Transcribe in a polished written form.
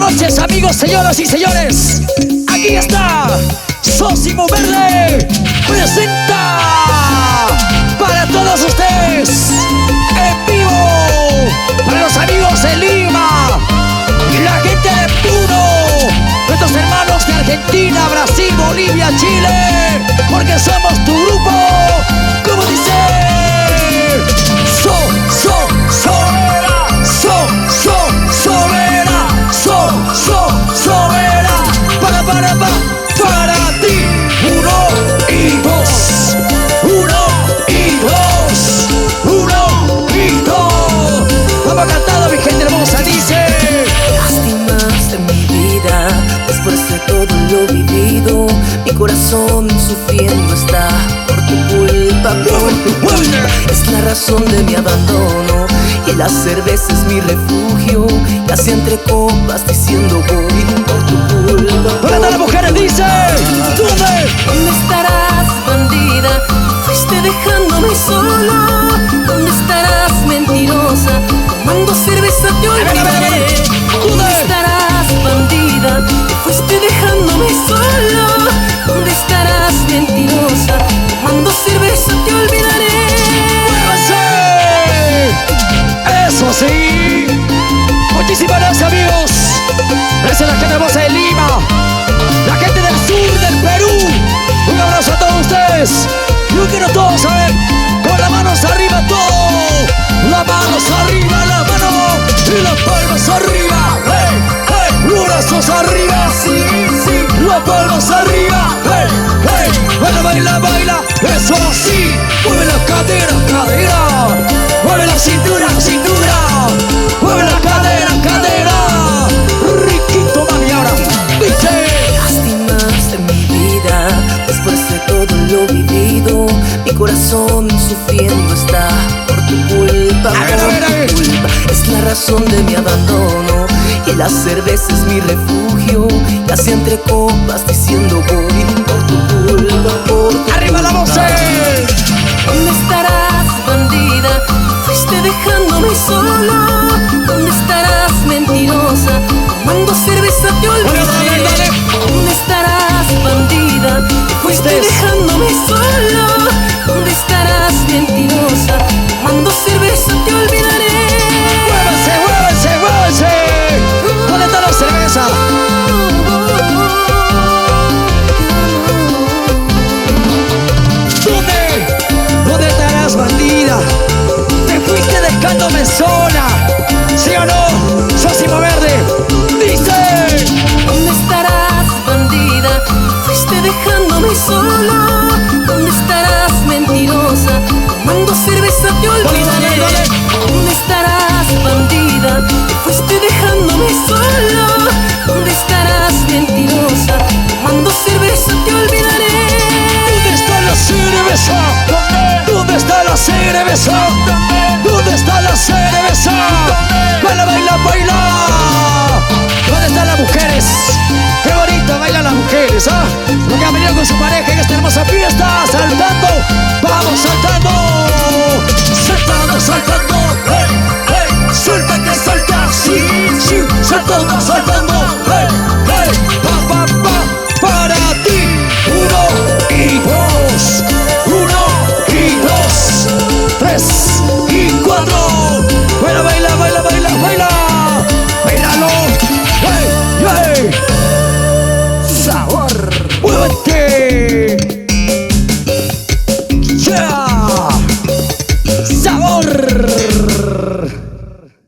noches, amigos, señoras y señores. Aquí está Sósimo Verde. Presenta para todos ustedes en vivo, para los amigos de Lima y la gente de Puno, nuestros hermanos de Argentina, Brasil, Bolivia, Chile, porque somos tu grupo. Como dice, para ti. Uno y dos, vamos cantando, mi gente hermosa, dice. Lastimaste mi vida, después de todo lo vivido. Mi corazón sufriendo está por tu culpa, es la razón de mi abandono. Y la cerveza es mi refugio, y así entre copas diciendo voy por tu culpa. ¿Dónde las mujeres dice? ¿Dónde estarás, bandida? Fuiste dejándome sola. ¿Dónde estarás, mentirosa? Tomando cerveza te olvidé. ¿Dónde estarás, bandida? Fuiste dejándome sola. ¿Dónde estarás, mentirosa? Tomando cerveza te olvidaré. ¡Eso sí! Muchísimas gracias, amigos. Gracias a la gente hermosa de Lima, la gente del sur del Perú. Un abrazo a todos ustedes. Yo quiero todos saber, con las manos arriba todo. Las manos arriba, la mano y las palmas arriba. ¡Hey, hey! Los brazos arriba, sí, sí. Las palmas arriba, ¡hey, hey! Baila, baila, baila. Eso sí. Mueve la cadera, cadera. Mueve la cintura, cintura. Mueve la cadera, cadera. Riquito, mami, ahora dice. Lastimaste mi vida, después de todo lo vivido. Mi corazón sufriendo está por tu culpa, por tu culpa. Es la razón de mi abandono, y la cerveza es mi refugio, y así entre copas diciendo voy por tu culpa, por tu ¡arriba la voz! ¿Dónde estarás, bandida? Fuiste dejándome sola. ¿Dónde estarás, mentirosa? Tomando cerveza te olvidé. ¿Dónde estarás, bandida? Fuiste dejándome sola. ¿Dónde estarás, mentirosa? Tomando cerveza te olvidaré. ¡Muévanse, muévanse, muévanse! ¿Dónde está la cerveza? ¿Dónde estarás, bandida? Te fuiste dejándome sola, ¿sí o no? Sósimo Verde dice. ¿Dónde estarás, bandida? Fuiste dejándome sola. ¿Dónde estarás, mentirosa? Tomando cerveza te olvidaré. ¿Dónde estarás, bandida? Fuiste dejándome sola. ¿Dónde estarás, mentirosa? Tomando cerveza te olvidaré. ¿Dónde está la cerveza? ¿Dónde está la cerveza? ¿Dónde está la cerveza? Baila, baila, baila. ¿Dónde están las mujeres? Qué bonito bailan las mujeres, ¿ah? Lo que han venido con su pareja en esta hermosa fiesta, saltando, vamos saltando, saltando, saltando, hey, hey, suelta que salta, sí, sí, saltando, saltando.